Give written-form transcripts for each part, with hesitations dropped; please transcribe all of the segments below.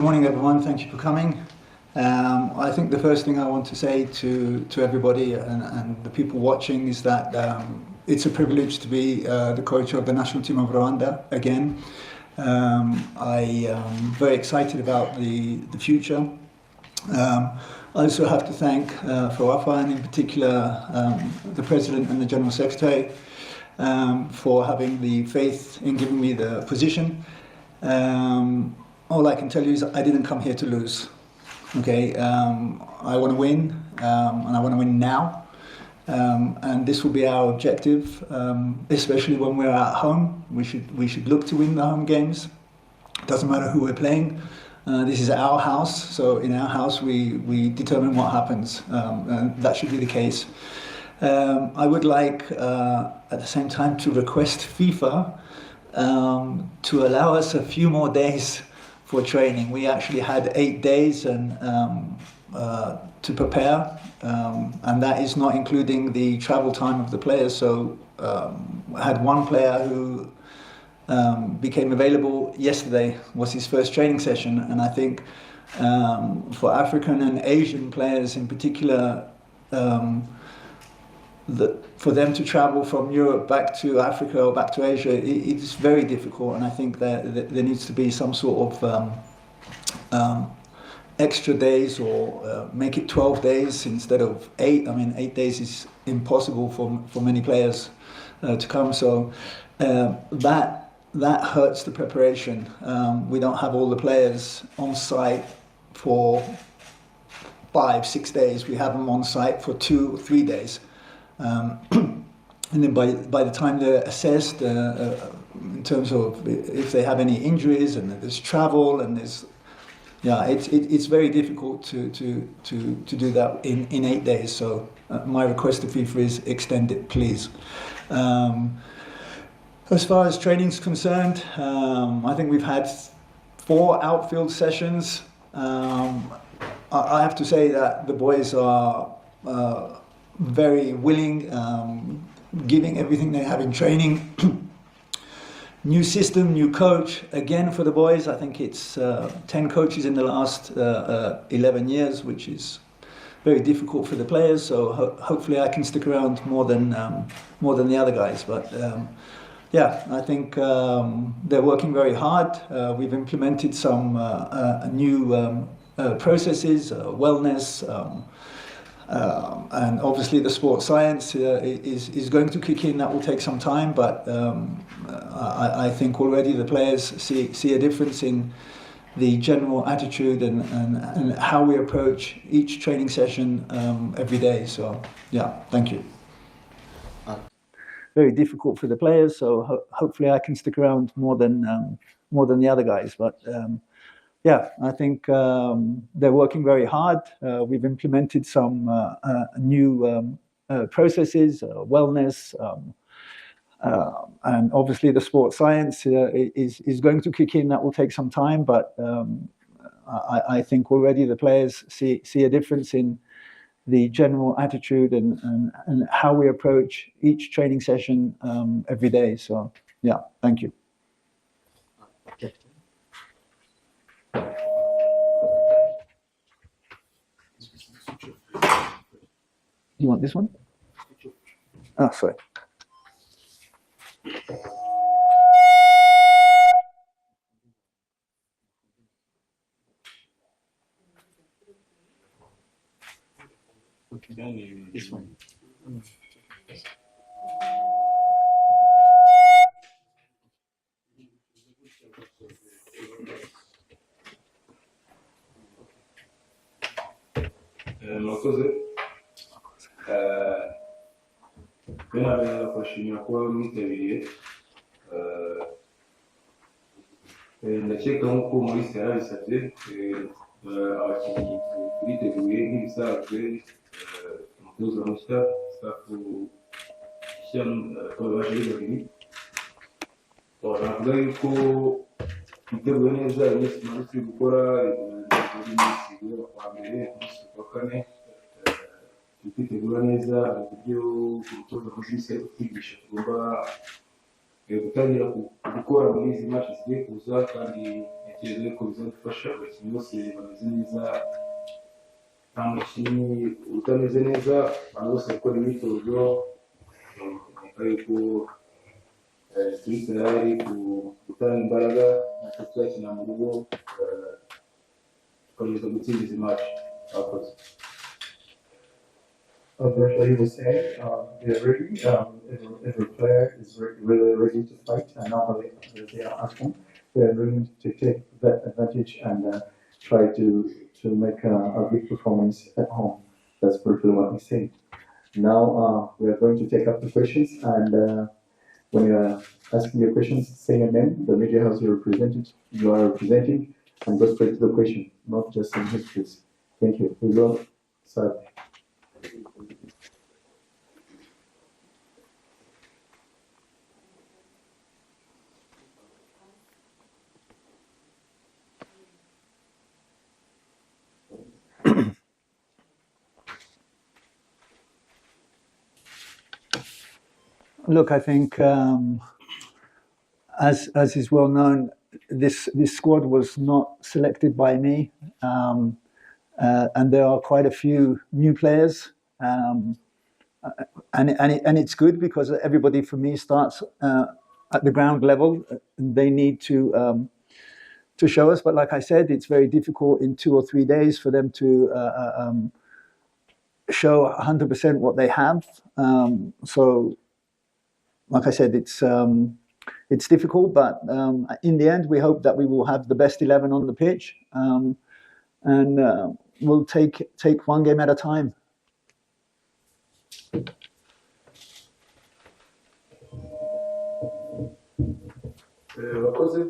Good morning, everyone. Thank you for coming. I think the first thing I want to say to everybody and the people watching is that it's a privilege to be the coach of the national team of Rwanda again. I am very excited about the future. I also have to thank for Wafa and in particular the President and the General Secretary for having the faith in giving me the position. All I can tell you is I didn't come here to lose. Okay, I want to win, and I want to win now. And this will be our objective, especially when we're at home. We should look to win the home games. Doesn't matter who we're playing. This is our house, so in our house we determine what happens, and that should be the case. I would like, at the same time, to request FIFA to allow us a few more days for training. We actually had 8 days to prepare, and that is not including the travel time of the players. So I had one player who became available yesterday, was his first training session, and I think for African and Asian players in particular, for them to travel from Europe back to Africa or back to Asia, it's very difficult, and I think that there needs to be some sort of extra days, or make it 12 days instead of 8. I mean, 8 days is impossible for many players to come, so that hurts the preparation. We don't have all the players on site for 5-6 days. We have them on site for 2 or 3 days. And then by the time they're assessed in terms of if they have any injuries, and there's travel, and there's it's very difficult to do that in 8 days. So my request to FIFA is extend it, please. As far as training is concerned, I think we've had 4 outfield sessions. I have to say that the boys are very willing, giving everything they have in training. New system, new coach, again for the boys. I think it's 10 coaches in the last 11 years, which is very difficult for the players. So hopefully I can stick around more than the other guys. But yeah, I think they're working very hard. We've implemented some new processes, wellness, and obviously the sports science is going to kick in. That will take some time, but I think already the players see a difference in the general attitude and how we approach each training session every day. So yeah, thank you. Very difficult for the players, so hopefully I can stick around more than the other guys, but yeah, I think they're working very hard. We've implemented some new processes, wellness, and obviously the sports science is going to kick in. That will take some time, but I think already the players see a difference in the general attitude and how we approach each training session every day. So yeah, thank you. Okay. You want this one? Oh, sorry. This one. Ndashimira kuba mwitabiriye. Ndakeka nk'uko Maurice yarabisabye, abakinnyi biteguye nk'ibisanzwe. Umutoza mushya, staff nshya, baje babiri. Navuga yuko twiteguye neza. Iminsi tumaze turi gukora iminsi wa mbere, umunsi wa kane, twitegura neza uburyo umutoza mushya ari kutwigisha tugomba gutangira gukora muri izi match zigiye kuza, kandi ntekereza ko bizadufasha abakinnyi bose bameze neza nta mukinnyi utameze neza abantu bose gukora imyitozo ariko turi tayari gutanga imbaraga natwe tuzakina mu rugo tukomeza gutsinda izi match abakozi. Virtually the same. We are ready. Every player is really ready to fight, and normally they are at home. They are ready to take that advantage and try to make a big performance at home. That's virtually what we say. Now we are going to take up the questions, and when you are asking your questions, say your name, the media house you are representing, and go straight to the question, not just some histories. Thank you. We will start. Look, I think, as is well known, this squad was not selected by me, and there are quite a few new players, and it's good because everybody for me starts at the ground level. And they need to show us, but like I said, it's very difficult in 2 or 3 days for them to show 100% what they have. So. Like I said, it's difficult, but in the end, we hope that we will have the best 11 on the pitch, and we'll take one game at a time. Abakozi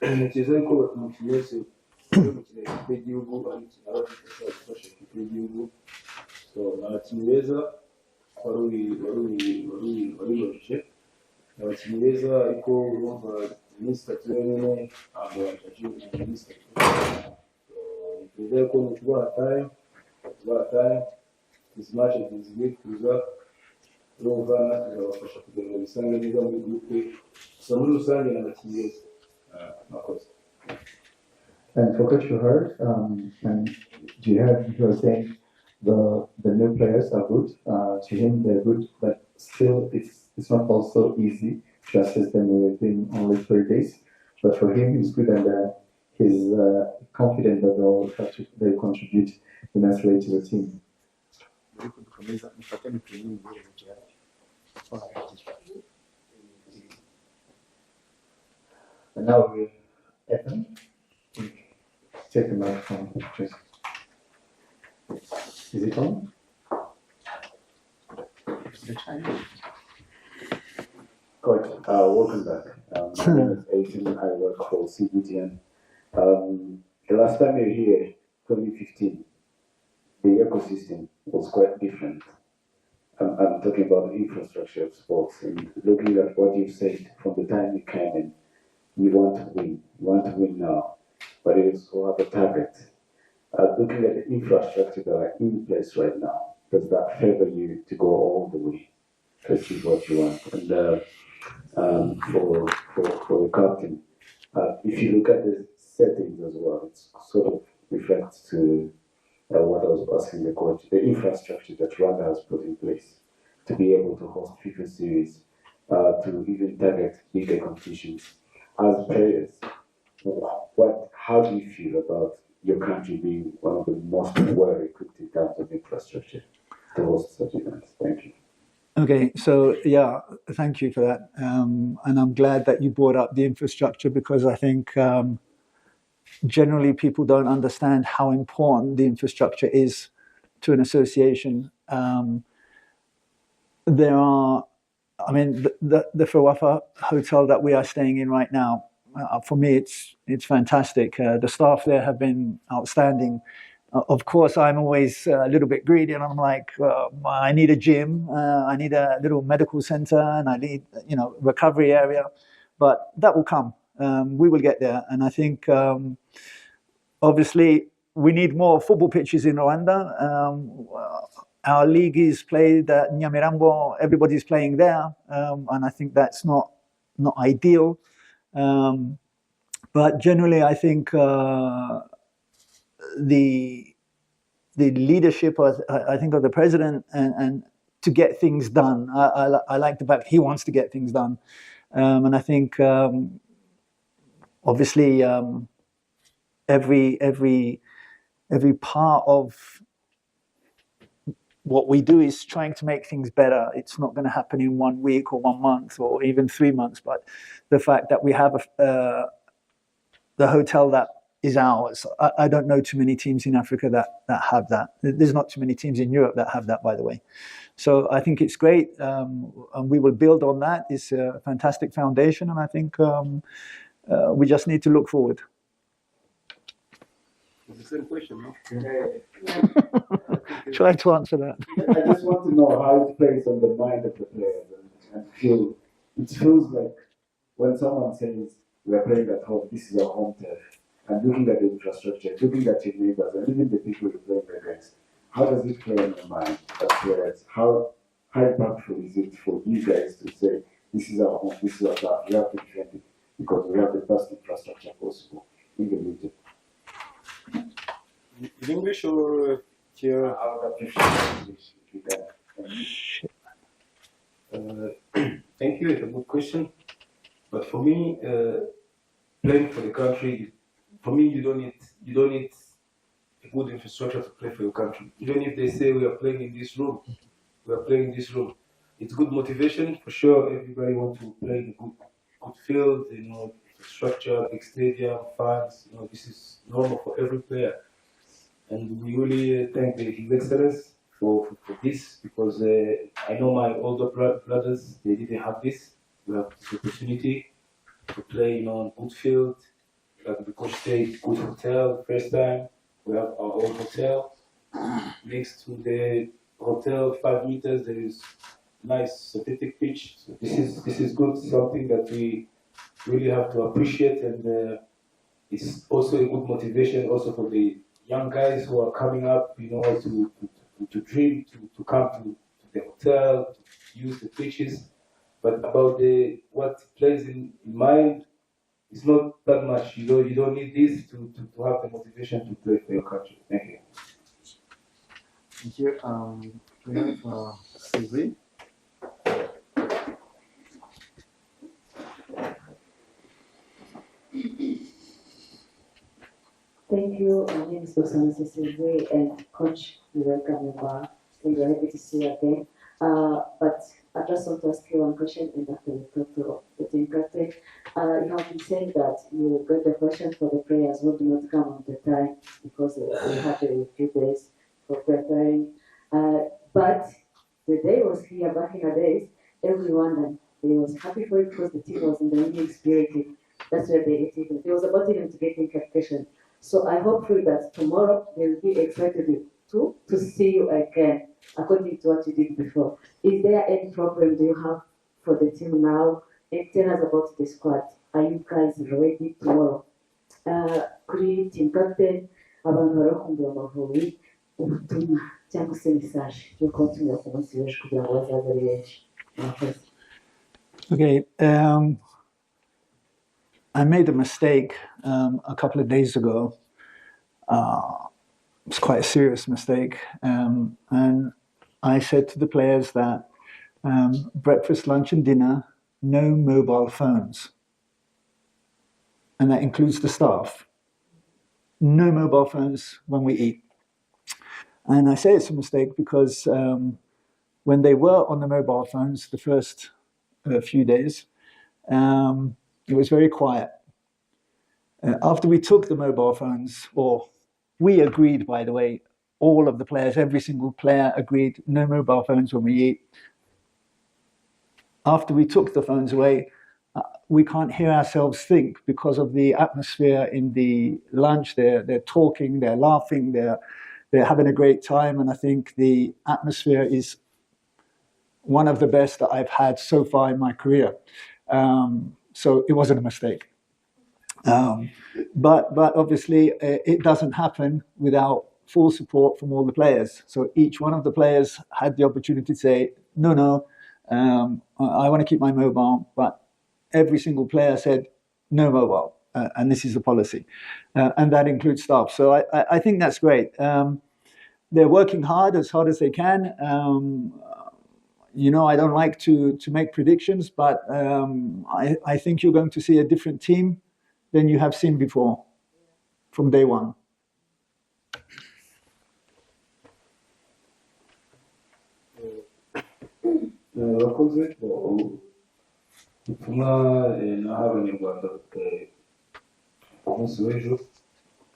ntekereza yuko umukinnyi wese uri gukina ikipe y'igihugu ari gukina bashobora gufasha ikipe y'igihugu, so ni abakinnyi beza waribajije abakinnyi beza ariko urumva iminsi 3 yonyine ntabwo bafashe iminsi 3. Ntekereza ko ni tubaha time izi match zigiye kuza urumva tuzabafasha kugira ngo bisange neza muri groupe gusa muri rusange ni abakinnyi beza mwakoze. And for what you heard, and you are saying the new players are good. To him, they're good, but still, it's not also easy to assess them within only 3 days. But for him, it's good, and he's confident that they contribute immensely to the team. And now we Ethan. Take the microphone, please. Is it on? Good. Welcome back. My name is Aiton. I work for CBTN. The last time you were here, 2015, the ecosystem was quite different. I'm talking about the infrastructure of sports, and looking at what you've said from the time you came in, you want to win. You want to win now, but you also have a target. Looking at the infrastructure that are in place right now, does that favor you to go all the way to achieve what you want? And for the captain, if you look at the settings as well, it sort of reflects to what I was asking the coach, the infrastructure that Rwanda has put in place to be able to host FIFA series, to even target bigger competitions. As players, how do you feel about your country being one of the most well equipped in terms of infrastructure to host such events? Thank you. Okay, so yeah, thank you for that, and I'm glad that you brought up the infrastructure, because I think generally people don't understand how important the infrastructure is to an association. There are, I mean, the Fawafa hotel that we are staying in right now, for me, it's fantastic. The staff there have been outstanding. Of course, I'm always a little bit greedy, and I'm like, I need a gym, I need a little medical center, and I need, recovery area. But that will come. We will get there. And I think, obviously, we need more football pitches in Rwanda. Our league is played at Nyamirambo. Everybody's playing there. And I think that's not ideal. but generally, I think the leadership, I think, of the president and to get things done. I like the fact he wants to get things done, and I think obviously every part of what we do is trying to make things better. It's not going to happen in 1 week or 1 month or even 3 months, but the fact that we have the hotel that is ours. I don't know too many teams in Africa that have that. There's not too many teams in Europe that have that, by the way. So I think it's great, and we will build on that. It's a fantastic foundation, and I think we just need to look forward. It's the same question, no? Try to answer that. I just want to know how it plays on the mind of the players and feel. It feels like when someone says we are playing at home, this is our home turf, and looking at the infrastructure, looking at your neighbors, and even the people you're playing against, how does it play on your mind as players? How impactful is it for you guys to say this is our home, this is our turf, we have to defend it because we have the best infrastructure possible in the region? In English or here? I would appreciate English if you can. Thank you. It's a good question. But for me, playing for the country, for me, you don't need a good infrastructure to play for your country. Even if they say we are playing in this room, It's good motivation for sure. Everybody wants to play in a good field, infrastructure, big stadium, fans. This is normal for every player. And we really thank His Excellency for this, because I know my older brothers, they didn't have this. We have this opportunity to play on good field, like the coach said, good hotel. First time we have our own hotel. Next to the hotel, 5 meters, there is nice synthetic pitch. So this is good, something that we really have to appreciate, and it's also a good motivation also for the young guys who are coming up, to dream, to come to the hotel, to use the pitches. But about what plays in mind, it's not that much. You don't need this to have the motivation to play for your country. Thank you. Thank you. We have Sylvie. Thank you. My name is Dr. Sylvie, and Coach, we welcome you back. We are happy to see you again. But I just want to ask you one question, and after we talk to the team captain. You have been saying that you got the question for the players who do not come on the time because we had a few days for preparing. But the day was here back in the days, everyone they was happy for it because the team was in the winning spirit. That's where it was about even to get in qualification. So I hope that tomorrow they will be excited to see you again, according to what you did before. Is there any problem do you have for the team now? And tell us about the squad. Are you guys ready tomorrow? Kuri team captain, abantu barakumbura Amavubi, ubutumwa cyangwa se message yo kubatumira ku munsi w'ejo kugira ngo bazaze ari benshi. Murakoze. Okay. I made a mistake a couple of days ago. It was quite a serious mistake. And I said to the players that breakfast, lunch, and dinner, no mobile phones. And that includes the staff. No mobile phones when we eat. And I say it's a mistake because when they were on the mobile phones the first few days, it was very quiet. After we took the mobile phones, or we agreed, by the way, all of the players, every single player agreed, no mobile phones when we eat. After we took the phones away, we can't hear ourselves think because of the atmosphere in the lunch. They're talking, they're laughing, they're having a great time, and I think the atmosphere is one of the best that I've had so far in my career. So it wasn't a mistake. But obviously it doesn't happen without full support from all the players. So each one of the players had the opportunity to say, no, I want to keep my mobile, but every single player said, no mobile. and this is the policy, and that includes staff. So I think that's great. They're working hard as they can. I don't like to make predictions, but I think you're going to see a different team than you have seen before from day one. Urakoze ubutumwa naha abanyarwanda ku munsi w'ejo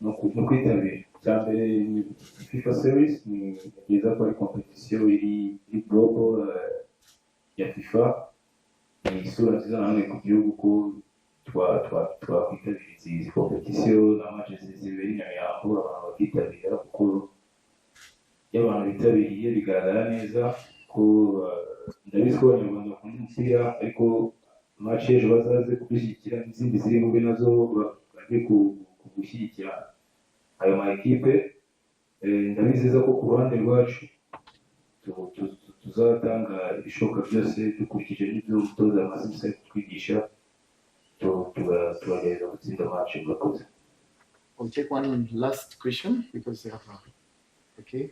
ni ukwitabira. Icya mbere ni FIFA series, ni byiza ko ari kompetisiyo iri global ya FIFA, ni isura nziza nanone ku gihugu ko twakwitabira izi kompetisiyo na match zibera i Nyamirambo abantu bakitabira, kuko iyo abantu bitabiriye bigaragara neza ko ndabizi ko abanyarwanda bakunda umupira, ariko match ejo bazaze kudushyigikira n'izindi ziri bube nazo baje kugushyigikira ayo ma ekipe. Ndabizeza ko ku ruhande rwacu tuzatanga ibishoboka byose dukurikije n'ibyo umutoza amaze kutwigisha, tubagereza gutsinda match. Murakoze. We'll take one last question because they have okay.